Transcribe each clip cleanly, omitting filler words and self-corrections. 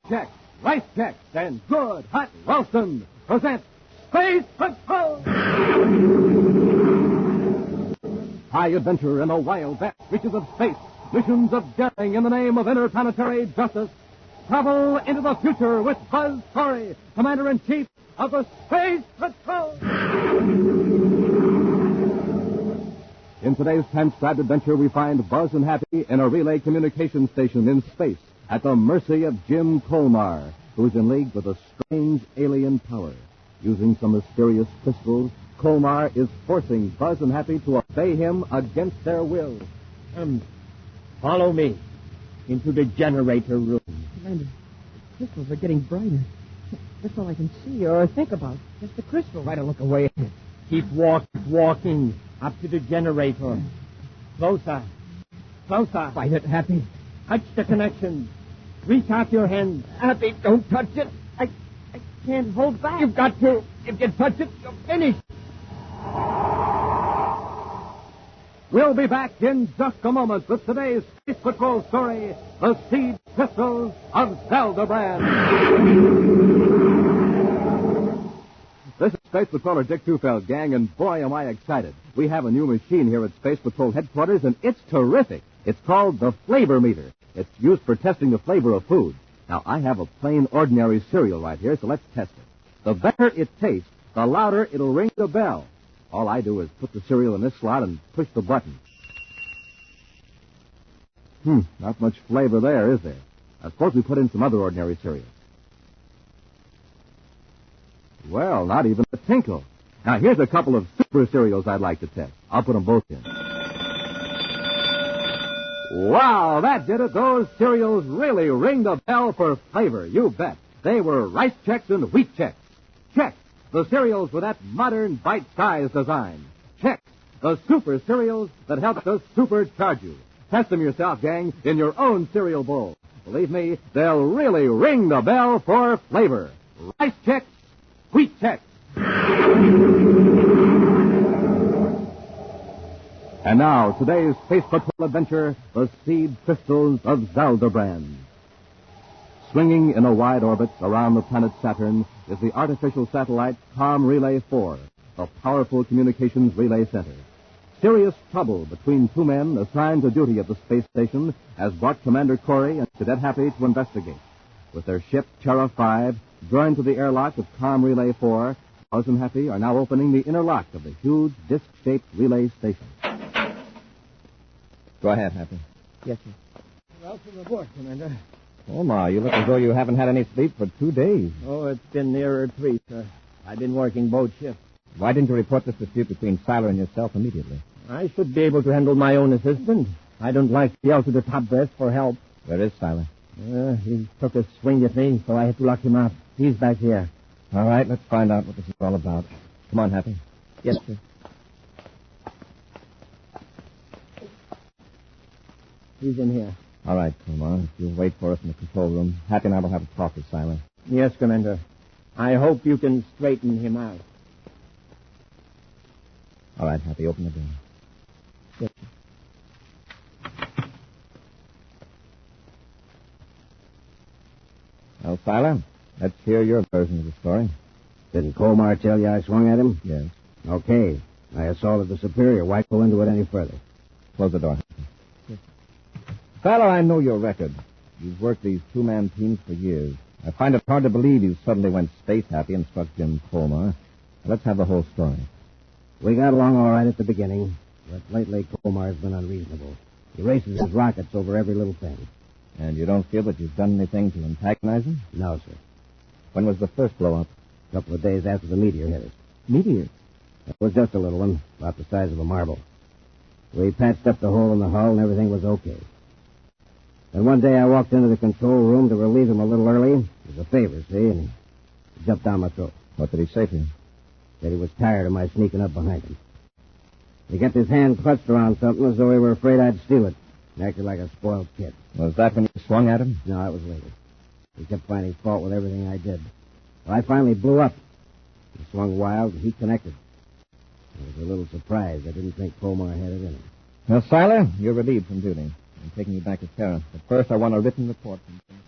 Chex, Rice Chex, and Good Hot Ralston present Space Patrol! High adventure in the wild, vast reaches of space. Missions of daring in the name of interplanetary justice. Travel into the future with Buzz Corry, Commander-in-Chief of the Space Patrol. In today's transcribed adventure, we find Buzz and Happy in a relay communication station in space at the mercy of Jim Colmar, who is in league with a strange alien power. Using some mysterious crystals, Colmar is forcing Buzz and Happy to obey him against their will. Follow me into the generator room. Commander, the crystals are getting brighter. That's all I can see or think about. Just the crystal. Try to look away. Keep walking up to the generator. Closer. Fight it, Happy. Touch the connection. Reach out your hand. Happy, don't touch it. I can't hold back. You've got to. If you touch it, you're finished. We'll be back in just a moment with today's Space Patrol story, The Seed Crystals of Zeldabran. This is Space Patroller Dick Tufeld, gang, and boy, am I excited. We have a new machine here at Space Patrol headquarters, and it's terrific. It's called the Flavor Meter. It's used for testing the flavor of food. Now, I have a plain, ordinary cereal right here, so let's test it. The better it tastes, the louder it'll ring the bell. All I do is put the cereal in this slot and push the button. Not much flavor there, is there? I suppose we put in some other ordinary cereals. Well, not even a tinkle. Now, here's a couple of super cereals I'd like to test. I'll put them both in. Wow, that did it. Those cereals really ring the bell for flavor, you bet. They were Rice Chex and Wheat Chex. Chex, the cereals with that modern bite-sized design. Chex, the super cereals that help to supercharge you. Test them yourself, gang, in your own cereal bowl. Believe me, they'll really ring the bell for flavor. Rice Chex, Wheat Chex. And now, today's Space Patrol adventure, The Seed Crystals of Zeldabran. Swinging in a wide orbit around the planet Saturn is the artificial satellite Com Relay 4, a powerful communications relay center. Serious trouble between two men assigned to duty at the space station has brought Commander Corry and Cadet Happy to investigate. With their ship, Terra 5, joined to the airlock of Com Relay 4, Buzz and Happy are now opening the inner lock of the huge disc-shaped relay station. Go ahead, Happy. Yes, sir. Welcome aboard, Commander. Oh, Ma, you look as though you haven't had any sleep for 2 days. Oh, it's been nearer 3, sir. I've been working both shifts. Why didn't you report this dispute between Siler and yourself immediately? I should be able to handle my own assistant. I don't like to yell to the top brass for help. Where is Siler? He took a swing at me, so I had to lock him up. He's back here. All right, let's find out what this is all about. Come on, Happy. Yes, sir. He's in here. All right, come on. If you'll wait for us in the control room, Happy and I will have a talk with Siler. Yes, Commander. I hope you can straighten him out. All right, Happy, open the door. Yes, sir. Well, Siler, let's hear your version of the story. Didn't Colmar tell you I swung at him? Yes. Okay. I assaulted the superior. Why go into it any further? Close the door, Happy. Siler, I know your record. You've worked these two-man teams for years. I find it hard to believe you suddenly went space happy and struck Jim Colmar. Let's have the whole story. We got along all right at the beginning, but lately Colmar's been unreasonable. He races his rockets over every little thing. And you don't feel that you've done anything to antagonize him? No, sir. When was the first blow-up? A couple of days after the meteor hit us. Meteor? It was just a little one, about the size of a marble. We patched up the hole in the hull and everything was okay. Then one day I walked into the control room to relieve him a little early. It was a favor, see, and he jumped down my throat. What did he say to you? Said he was tired of my sneaking up behind him. He kept his hand clutched around something as though he were afraid I'd steal it. He acted like a spoiled kid. Was that when you swung at him? No, it was later. He kept finding fault with everything I did. Well, I finally blew up. He swung wild, and he connected. I was a little surprised. I didn't think Colmar had it in him. Now, Siler, you're relieved from duty. I'm taking you back to Terra. But first, I want a written report from Jim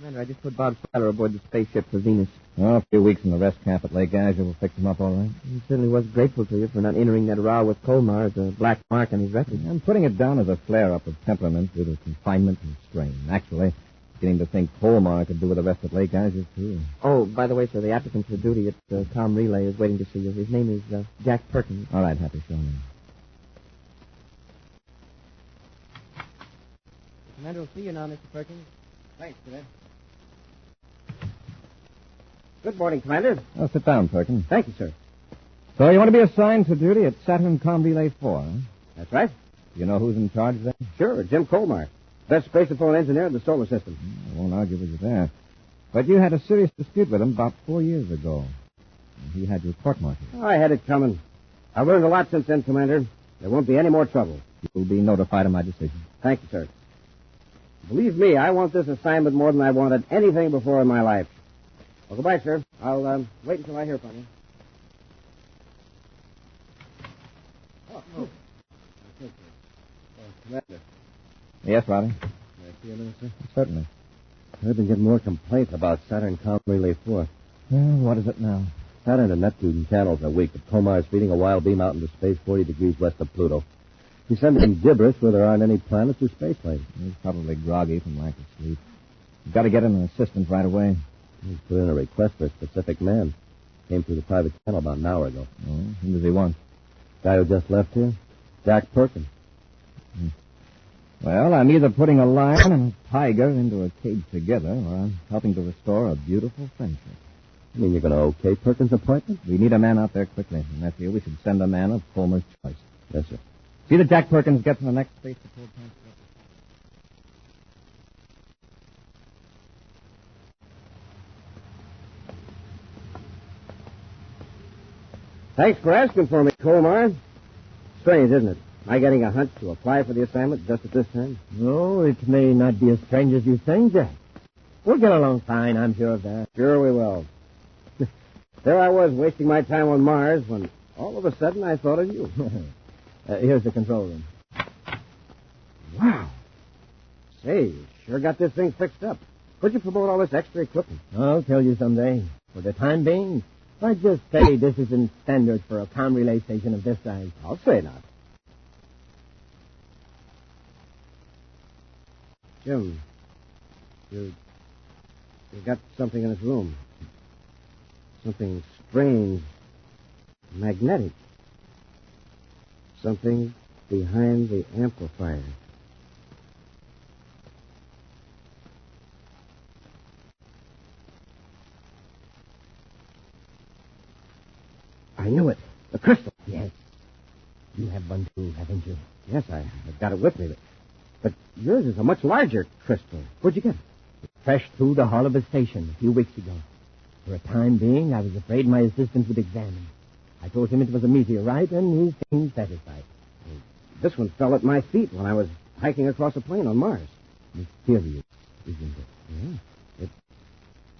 Commander, I just put Bob Seiler aboard the spaceship for Venus. Oh, a few weeks in the rest camp at Lake Azure will fix him up all right. He certainly was grateful to you for not entering that row with Colmar as a black mark on his record. I'm putting it down as a flare-up of temperament due to confinement and strain. Actually, beginning to think Colmar could do with the rest at Lake Azure, too. Oh, by the way, sir, the applicant for duty at Com Relay is waiting to see you. His name is Jack Perkins. All right, Happy, show me. Commander will see you now, Mr. Perkins. Thanks, Cadet. Good morning, Commander. Oh, sit down, Perkins. Thank you, sir. So you want to be assigned to duty at Saturn Com Relay 4, huh? That's right. You know who's in charge there? Sure, Jim Colmar. Best spacephone engineer in the solar system. I won't argue with you there. But you had a serious dispute with him about 4 years ago. He had you court-martialed. Oh, I had it coming. I've learned a lot since then, Commander. There won't be any more trouble. You'll be notified of my decision. Thank you, sir. Believe me, I want this assignment more than I wanted anything before in my life. Well, goodbye, sir. I'll wait until I hear from you. Oh. Commander. Yes, Roddy? May I see you a minute, sir? Certainly. I've been getting more complaints about Saturn Com Relay 4. Well, what is it now? Saturn and Neptune channels are weak, but Colmar is feeding a wild beam out into space 40 degrees west of Pluto. He's sending gibberish where there aren't any planets or space planes. He's probably groggy from lack of sleep. You've got to get him an assistant right away. He's put in a request for a specific man. Came through the private channel about an hour ago. Oh, who does he want? Guy who just left here? Jack Perkins. Well, I'm either putting a lion and a tiger into a cage together, or I'm helping to restore a beautiful friendship. You mean you're going to okay Perkins' appointment? We need a man out there quickly, and I feel we should send a man of Colmar's choice. Yes, sir. See that Jack Perkins gets in the next space patrol transport. Thanks for asking for me, Colmar. Strange, isn't it? Am I getting a hunch to apply for the assignment just at this time? No, it may not be as strange as you think, Jack. We'll get along fine, I'm sure of that. Sure we will. There I was wasting my time on Mars when all of a sudden I thought of you. Here's the control room. Wow. Say, you sure got this thing fixed up. Where'd you promote all this extra equipment? I'll tell you someday. For the time being, I'd just say this isn't standard for a com relay station of this size. I'll say not. Jim, you got something in this room. Something strange, magnetic. Something behind the amplifier. I knew it. The crystal. Yes. You have one too, haven't you? Yes, I've got it with me. But yours is a much larger crystal. Where'd you get it? Fresh through the hull of a station a few weeks ago. For a time being, I was afraid my assistant would examine. I told him it was a meteorite, and he seemed satisfied. This one fell at my feet when I was hiking across a plain on Mars. Mysterious, isn't it? Yeah.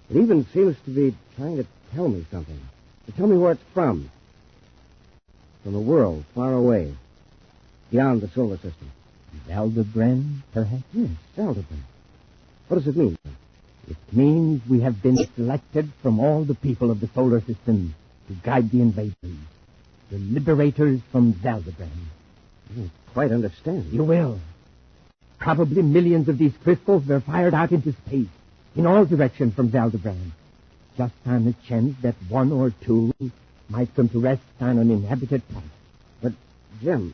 It even seems to be trying to tell me something. To tell me where it's from. From a world far away. Beyond the solar system. Zeldabran, perhaps? Yes, Zeldabran. What does it mean? It means we have been selected from all the people of the solar system to guide the invaders. The liberators from Zeldabran. I don't quite understand. You will. Probably millions of these crystals were fired out into space, in all directions from Zeldabran. Just on the chance that one or two might come to rest on an inhabited planet. But, Jim,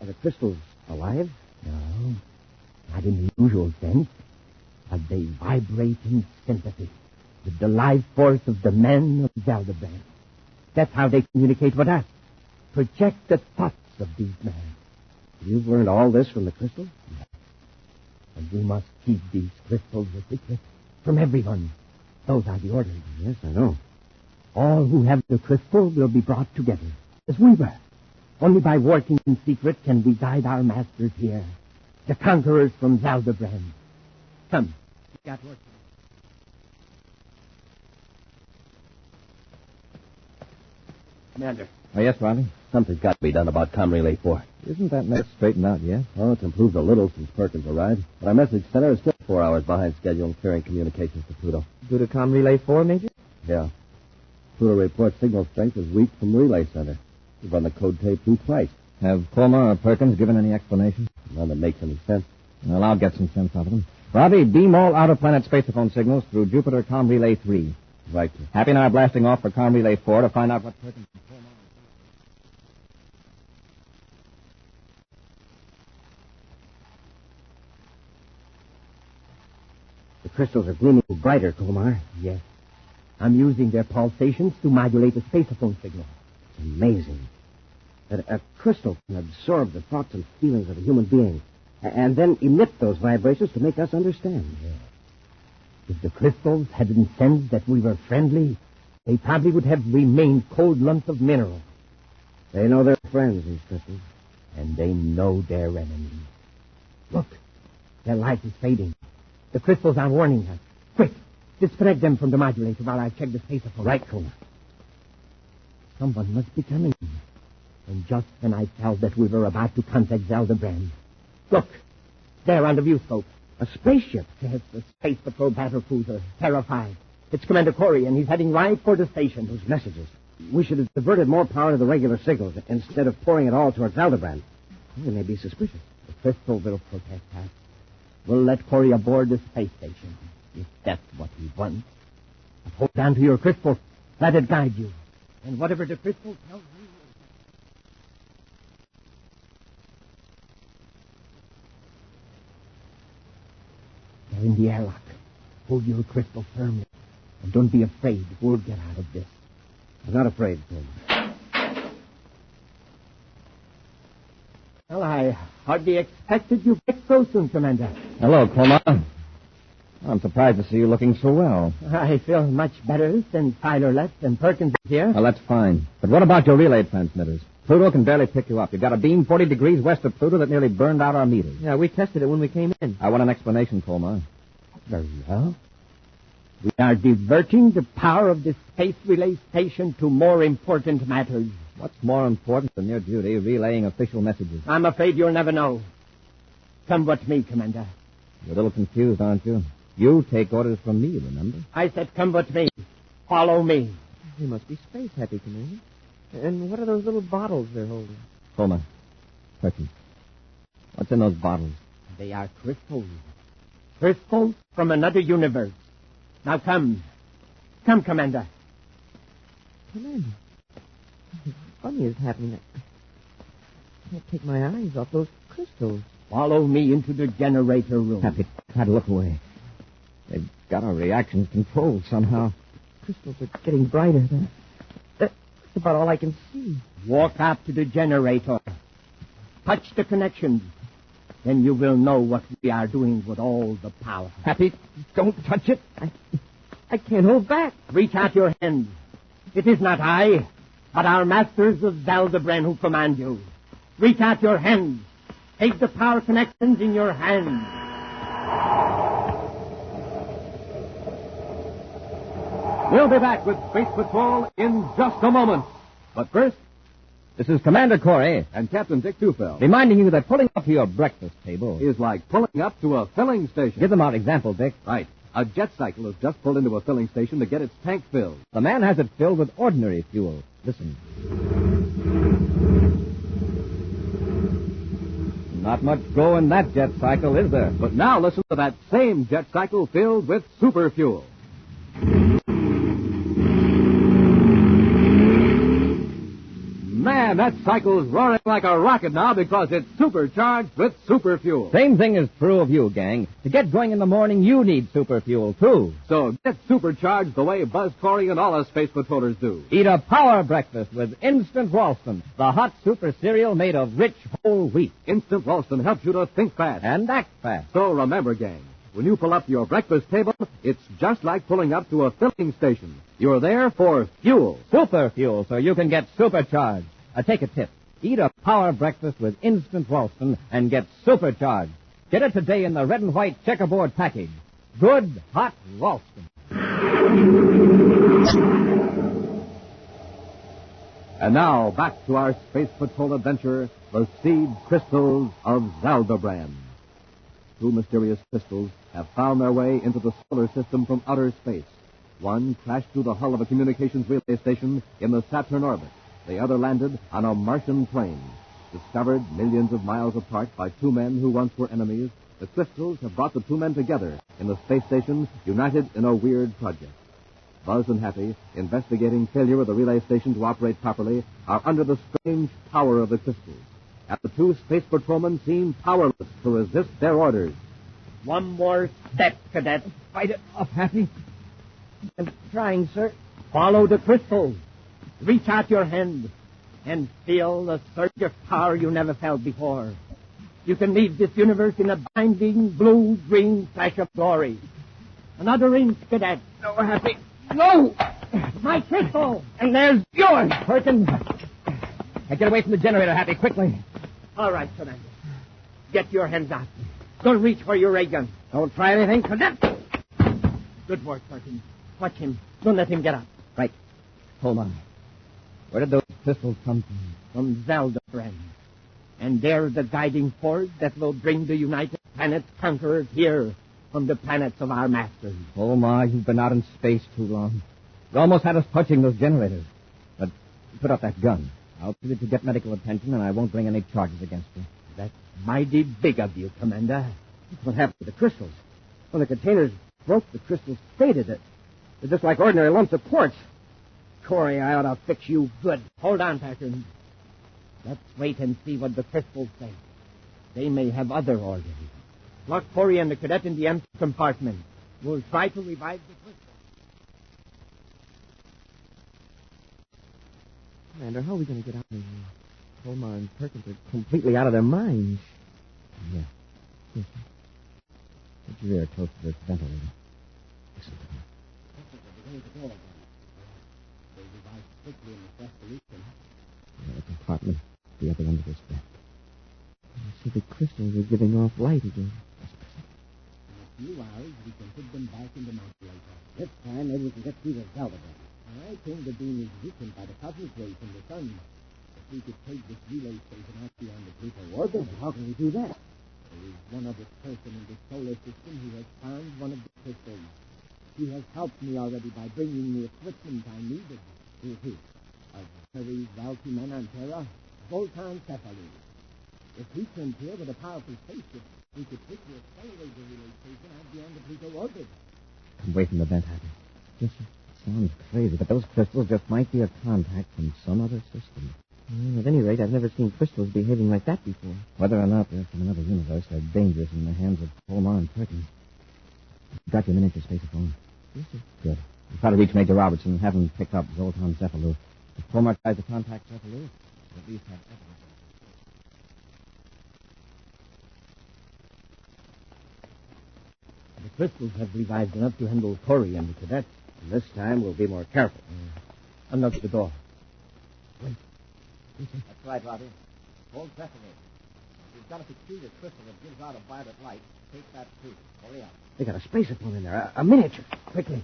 are the crystals alive? No, not in the usual sense. But they vibrate in sympathy with the life force of the men of Zeldabran. That's how they communicate with us. Project the thoughts of these men. You've learned all this from the crystal? Yes. And we must keep these crystals a secret from everyone. Those are the orders. Yes, I know. All who have the crystal will be brought together, as we were. Only by working in secret can we guide our masters here, the conquerors from Zeldabran. Come, we got work. Commander. Oh, yes, Rodney? Something's got to be done about Com Relay 4. Isn't that mess straightened out yet? Oh, it's improved a little since Perkins arrived. But our message center is still 4 hours behind schedule in clearing communications to Pluto. Due to Com Relay 4, Major? Yeah. Pluto reports signal strength is weak from the relay center. We've run the code tape through twice. Have Colmer or Perkins given any explanation? None that makes any sense. Well, I'll get some sense out of them. Robbie, beam all out-of-planet spaceophone signals through Jupiter Com Relay 3. Right. Happy and I are blasting off for Com Relay 4 to find out what Perkins and Colmer... The crystals are gleaming brighter, Komar. Yes. I'm using their pulsations to modulate the spaceophone signal. It's amazing that a crystal can absorb the thoughts and feelings of a human being and then emit those vibrations to make us understand. Yeah. If the crystals hadn't sensed that we were friendly, they probably would have remained cold lumps of mineral. They know they're friends, these crystals. And they know their enemies. Look, their light is fading. The crystals are warning us. Quick, disconnect them from the modulator while I check the spaceophone. Right, Coma. Someone must be coming. And just when I felt that we were about to contact Zeldabran. Look, there on the viewscope. A spaceship. Yes, the Space Patrol battle cruiser, Terrified. It's Commander Corry, and he's heading right for the station. Those messages. We should have diverted more power to the regular signals instead of pouring it all towards Zeldabran. They may be suspicious. The crystal will protect us. We'll let Corry aboard the space station, if that's what he wants. But hold on to your crystal. Let it guide you. And whatever the crystal tells you... They're in the airlock. Hold your crystal firmly. And don't be afraid. We'll get out of this. I'm not afraid, Coma. Well, I hardly expected you back so soon, Commander. Hello, Colmer. I'm surprised to see you looking so well. I feel much better since Tyler left and Perkins is here. Well, that's fine. But what about your relay transmitters? Pluto can barely pick you up. You've got a beam 40 degrees west of Pluto that nearly burned out our meters. Yeah, we tested it when we came in. I want an explanation, Colmer. Very well. We are diverting the power of the space relay station to more important matters. What's more important than your duty, relaying official messages? I'm afraid you'll never know. Come with me, Commander. You're a little confused, aren't you? You take orders from me, remember? I said come with me. Follow me. They must be space happy, Commander. And what are those little bottles they're holding? Colmer. Perkins. What's in those bottles? They are crystals. Crystals from another universe. Now come. Come, Commander. Commander. Something funny is happening. I can't take my eyes off those crystals. Follow me into the generator room. Happy, try to look away. They've got our reactions controlled somehow. Crystals are getting brighter. That's about all I can see. Walk up to the generator. Touch the connections. Then you will know what we are doing with all the power. Happy, don't touch it. I can't hold back. Reach out your hands. It is not I, but our masters of Zeldabran who command you. Reach out your hands. Take the power connections in your hands. We'll be back with Space Patrol in just a moment. But first, This is Commander Corry, and Captain Dick Tufeld, reminding you that pulling up to your breakfast table is like pulling up to a filling station. Give them out example, Dick. Right. A jet cycle has just pulled into a filling station to get its tank filled. The man has it filled with ordinary fuel. Listen. Not much go in that jet cycle, is there? But now listen to that same jet cycle filled with super fuel. Man, that cycle's roaring like a rocket now because it's supercharged with super fuel. Same thing is true of you, gang. To get going in the morning, you need super fuel, too. So get supercharged the way Buzz Corry and all us space patrollers do. Eat a power breakfast with Instant Ralston, the hot super cereal made of rich whole wheat. Instant Ralston helps you to think fast. And act fast. So remember, gang, when you pull up to your breakfast table, it's just like pulling up to a filling station. You're there for fuel. Super fuel, so you can get supercharged. Take a tip. Eat a power breakfast with Instant Ralston and get supercharged. Get it today in the red and white checkerboard package. Good, hot Ralston. And now, back to our Space Patrol adventure, the Seed Crystals of Zeldabran. Two mysterious crystals have found their way into the solar system from outer space. One crashed through the hull of a communications relay station in the Saturn orbit. The other landed on a Martian plain. Discovered millions of miles apart by two men who once were enemies, the crystals have brought the two men together in the space station, united in a weird project. Buzz and Happy, investigating failure of the relay station to operate properly, are under the strange power of the crystals. And the two space patrolmen seem powerless to resist their orders. One more step, Cadet. Fight it off, Happy. I'm trying, sir. Follow the crystals. Reach out your hand and feel the surge of power you never felt before. You can leave this universe in a blinding blue-green flash of glory. Another inch, Cadet. No, Happy. No! My crystal! And there's yours, Perkins. Now get away from the generator, Happy, quickly. All right, Commander. Get your hands out. Don't reach for your ray gun. Don't try anything, Cadet. Good work, Perkins. Watch him. Don't let him get up. Right. Hold on. Where did those pistols come From from? Zeldabran. And they're the guiding force that will bring the United Planets conquerors here from the planets of our masters. Oh, Ma, you've been out in space too long. You almost had us touching those generators. But put up that gun. I'll use it to get medical attention, and I won't bring any charges against you. That's mighty big of you, Commander. That's what happened to the crystals. When the containers broke, the crystals faded. They're just like ordinary lumps of quartz. Corry, I ought to fix you good. Hold on, Perkins. Let's wait and see what the crystals say. They may have other orders. Lock Corry and the cadet in the empty compartment. We'll try to revive the crystals. Commander, how are we going to get out of here? Colmar and Perkins are completely out of their minds. Yeah. Yes, sir. Put your ear close to this ventilator. Listen to me. They revived quickly in the first solution. The compartment, the other end of this vent. I see the crystals are giving off light again. In a few hours, we can put them back in the modulator. This time, maybe we can get through the Zeldabran. I think the beam is weakened by the cosmic rays from the sun. If we could take this relay station out beyond the Pluto orbit, How can we do that? there is one other person in the solar system who has found one of the crystals. He has helped me already by bringing the equipment I needed. Who is he? A very wealthy man on Terra, Voltan Cephalou. If he comes here with a powerful spaceship, we could quickly accelerate the relay station out beyond the Pluto orbit. Come away from the vent, Happy. Yes, sir. Sounds crazy, but those crystals just might be a contact from some other system. At any rate, I've never seen crystals behaving like that before. Whether or not they're from another universe, they're dangerous in the hands of Colmar and Perkins. Got your miniature spaceophone? Yes, sir. Good. We'll try to reach Major Robertson and have him pick up Zoltan Cephalou. If Colmar tries to contact Cephalou, we'll at least have evidence. The crystals have revived enough to handle Corry and the cadets. And this time, we'll be more careful. Unlock the door. That's right, Robbie. Hold Cephalou. We've got a peculiar crystal that gives out a violet light. Take that, too. Hurry up. They got a spaceophone in there. A miniature. Quickly.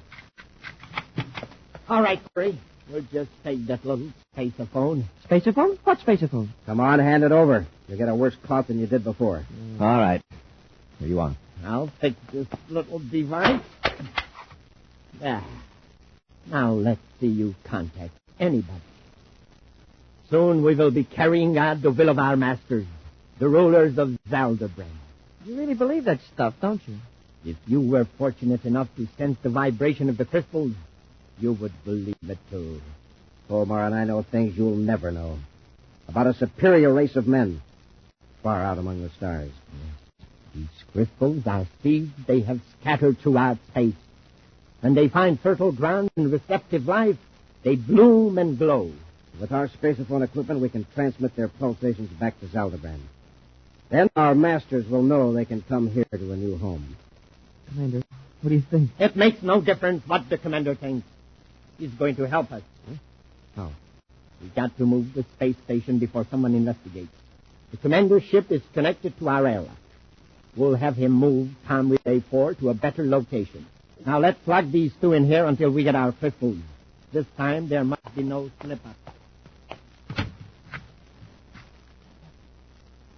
All right, Corry. We'll just take that little spaceophone. Spaceophone? What spaceophone? Come on, hand it over. You'll get a worse clout than you did before. All right. Here you are. I'll fix this little device. There. Now let's see you contact anybody. Soon we will be carrying out the will of our masters, the rulers of Zeldabran. You really believe that stuff, don't you? If you were fortunate enough to sense the vibration of the crystals, you would believe it too. Colmar and I know things you'll never know. About a superior race of men. Far out among the stars. These crystals are seeds they have scattered throughout space. When they find fertile ground and receptive life, they bloom and glow. With our spaceophone equipment, we can transmit their pulsations back to Zeldabran. Then our masters will know they can come here to a new home. Commander, what do you think? It makes no difference what the commander thinks. He's going to help us. How? We've got to move the space station before someone investigates. The commander's ship is connected to our airlock. We'll have him move Tom Relay 4 to a better location. Now let's plug these two in here until we get our crystals. This time there must be no slip-up.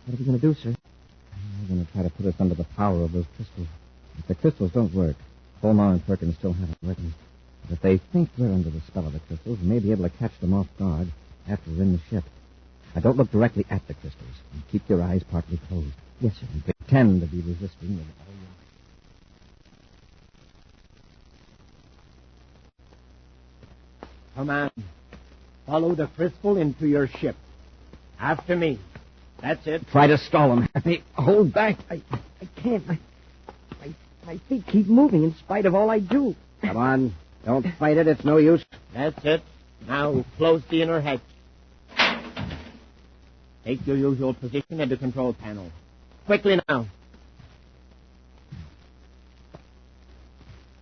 What are we going to do, sir? They're going to try to put us under the power of those crystals. If the crystals don't work, Colmar and Perkins still have it working. But if they think we're under the spell of the crystals, we may be able to catch them off guard after we're in the ship. Now, don't look directly at the crystals. And keep your eyes partly closed. Yes, sir. And pretend to be resisting. Come on. Follow the crystal into your ship. After me. That's it. Try to stall them, Happy. Hold back. I can't. My feet keep moving in spite of all I do. Come on. Don't fight it. It's no use. That's it. Now close the inner hatch. Take your usual position at the control panel. Quickly now.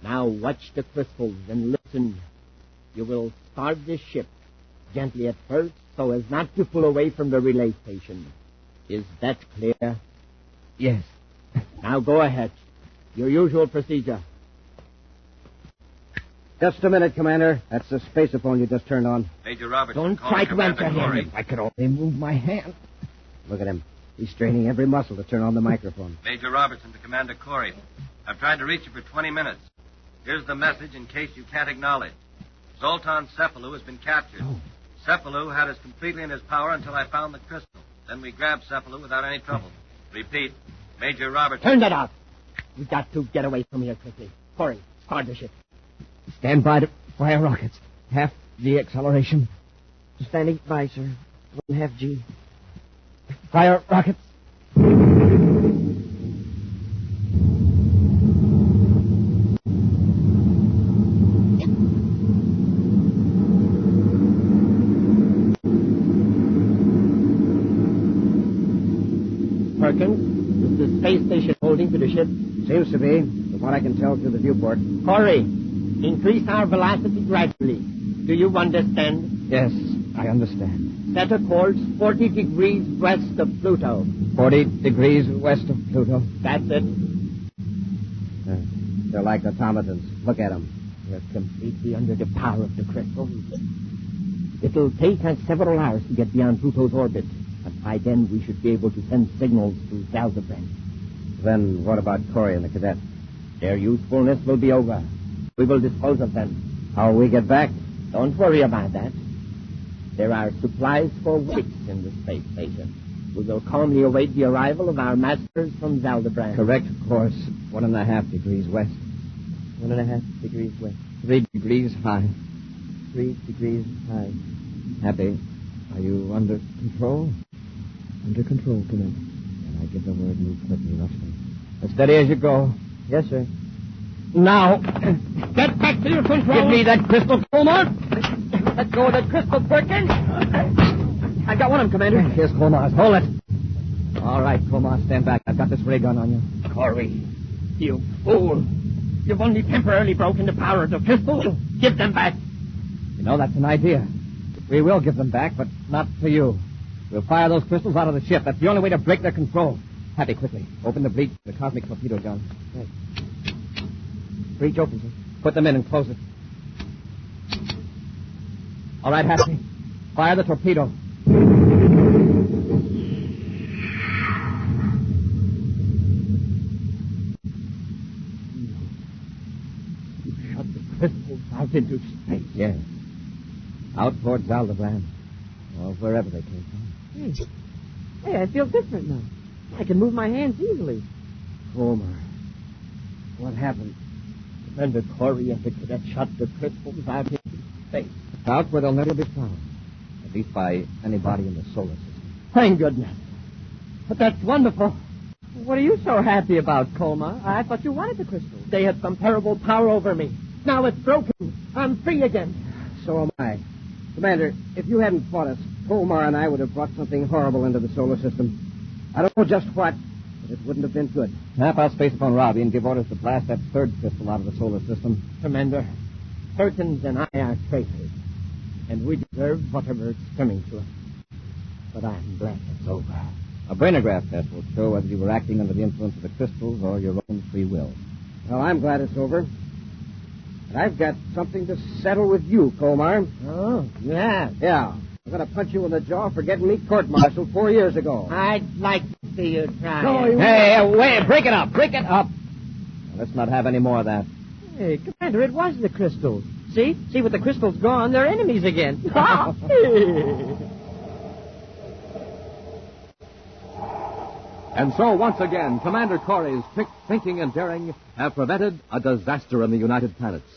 Now watch the crystals and listen. You will start the ship gently at first so as not to pull away from the relay station. Is that clear? Yes. Now go ahead. Your usual procedure. Just a minute, Commander. That's the spaceophone you just turned on. Major Robertson. Don't try to answer him. I could only move my hand. Look at him. He's straining every muscle to turn on the microphone. Major Robertson to Commander Corry. I've tried to reach you for 20 minutes. Here's the message in case you can't acknowledge. Zoltan Cephalou has been captured. Oh. Cephalou had us completely in his power until I found the crystal. Then we grabbed Cephalou without any trouble. Repeat, Major Robertson. Turn that off. We've got to get away from here quickly. Corry, start the ship. Stand by to fire rockets. Half the acceleration. Standing by, sir. 1/2 G. Fire rockets. Perkins, is the space station holding to the ship? Seems to be, from what I can tell through the viewport. Corry, increase our velocity gradually. Do you understand? Yes, I understand. Set a course 40 degrees west of Pluto. 40 degrees west of Pluto. That's it. They're like automatons. Look at them. We're completely under the power of the crystals. It'll take us several hours to get beyond Pluto's orbit. But by then, we should be able to send signals to Zeldabran. Then what about Corry and the cadet? Their usefulness will be over. We will dispose of them. How will we get back? Don't worry about that. There are supplies for weeks in the space station. We will calmly await the arrival of our masters from Zeldabran. Correct course. 1.5 degrees west. 1.5 degrees west. 3 degrees high. 3 degrees high. Happy, are you under control? Under control, Commander. And I give the word, move quickly, roughly. As steady as you go. Yes, sir. Now, Get back to your control. give me that crystal, Colmar. Let go of that crystal, Perkins. I've got one of them, Commander. Here's Colmar's. Hold it. All right, Colmar, stand back. I've got this ray gun on you. Corry, you fool. You've only temporarily broken the power of the crystal. Give them back. You know, that's an idea. We will give them back, but not to you. We'll fire those crystals out of the ship. That's the only way to break their control. Happy, quickly. Open the breech, the cosmic torpedo gun. Right. Breach open, sir. Put them in and close it. All right, Happy. Fire the torpedo. You shot the crystals out into space. Yes. Out towards Zeldabran. Or wherever they came from. Hey, I feel different now. I can move my hands easily. Colmar. What happened? Commander Corry and the cadet shot the crystals out into space. Out where they'll never be found. At least by anybody in the solar system. Thank goodness. But that's wonderful. What are you so happy about, Colmar? I thought you wanted the crystals. They had some terrible power over me. Now it's broken. I'm free again. So am I. Commander, if you hadn't fought us, Colmar and I would have brought something horrible into the solar system. I don't know just what, but it wouldn't have been good. Snap out spacephone Robbie and give orders to blast that third crystal out of the solar system. Commander, Perkins and I are traitors, and we deserve whatever is coming to us. But I'm glad it's over. A brainograph test will show whether you were acting under the influence of the crystals or your own free will. Well, I'm glad it's over. But I've got something to settle with you, Colmar. Oh, yeah. Yeah. I'm going to punch you in the jaw for getting me court-martialed 4 years ago. I'd like to nasty you're trying. No, Hey, wait, break it up. Break it up. Let's not have any more of that. Hey, Commander, it was the crystals. See? See, with the crystals gone, they're enemies again. And so, once again, Commander Corry's quick thinking and daring have prevented a disaster in the United Planets.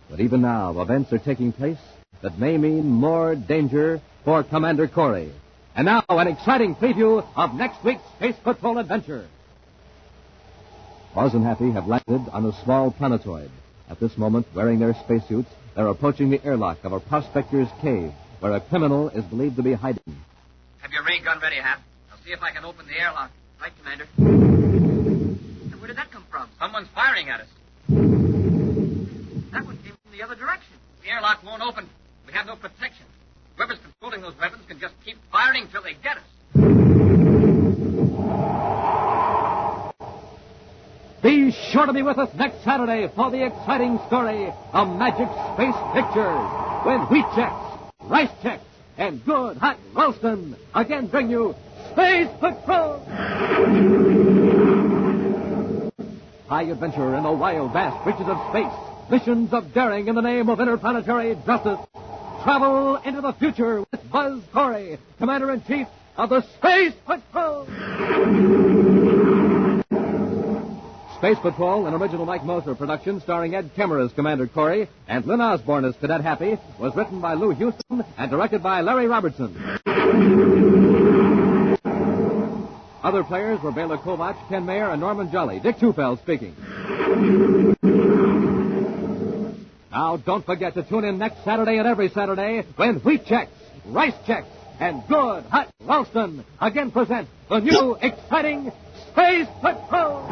But even now, events are taking place that may mean more danger for Commander Corry. And now, an exciting preview of next week's Space Patrol adventure. Buzz and Happy have landed on a small planetoid. At this moment, wearing their spacesuits, they're approaching the airlock of a prospector's cave, where a criminal is believed to be hiding. Have your ray gun ready, Hap. I'll see if I can open the airlock. Right, Commander. And where did that come from? Someone's firing at us. That one came from the other direction. The airlock won't open. We have no protection. Whoever's controlling those weapons can just keep firing till they get us. Be sure to be with us next Saturday for the exciting story of Magic Space Pictures, when Wheat Checks, Rice Checks, and Good Hot Ralston again bring you Space Patrol! High adventure in the wild, vast reaches of space. Missions of daring in the name of interplanetary justice. Travel into the future with Buzz Corry, Commander-in-Chief of the Space Patrol! Space Patrol, an original Mike Moser production starring Ed Kemmer as Commander Corry and Lynn Osborn as Cadet Happy, was written by Lou Houston and directed by Larry Robertson. Other players were Bela Kovac, Ken Mayer, and Norman Jolly. Dick Tufeld speaking. Now, don't forget to tune in next Saturday and every Saturday when Wheat Checks, Rice Checks, and Good Hot Ralston again present the new, exciting Space Patrol!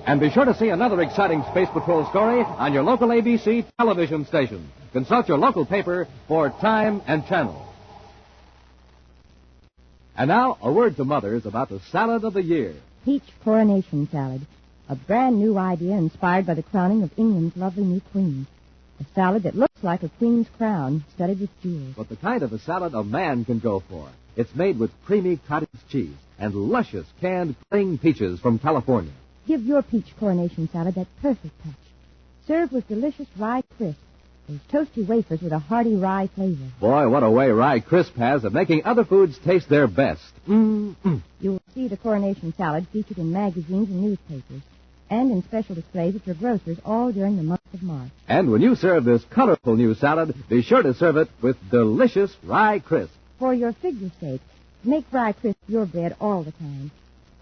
And be sure to see another exciting Space Patrol story on your local ABC television station. Consult your local paper for time and channel. And now, a word to mothers about the salad of the year. Peach coronation salad. A brand new idea inspired by the crowning of England's lovely new queen. A salad that looks like a queen's crown, studded with jewels. But the kind of a salad a man can go for. It's made with creamy cottage cheese and luscious canned cling peaches from California. Give your peach coronation salad that perfect touch. Serve with delicious rye crisp. Those toasty wafers with a hearty rye flavor. Boy, what a way Rye Crisp has of making other foods taste their best. Mm-mm. You'll see the coronation salad featured in magazines and newspapers, and in special displays at your grocer's all during the month of March. And when you serve this colorful new salad, be sure to serve it with delicious Rye Crisp. For your figure's sake, make Rye Crisp your bread all the time.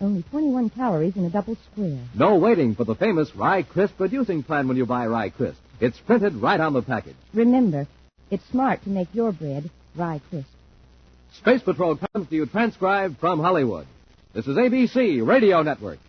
Only 21 calories in a double square. No waiting for the famous Rye Crisp reducing plan when you buy Rye Crisp. It's printed right on the package. Remember, it's smart to make your bread Rye Crisp. Space Patrol comes to you transcribed from Hollywood. This is ABC Radio Network.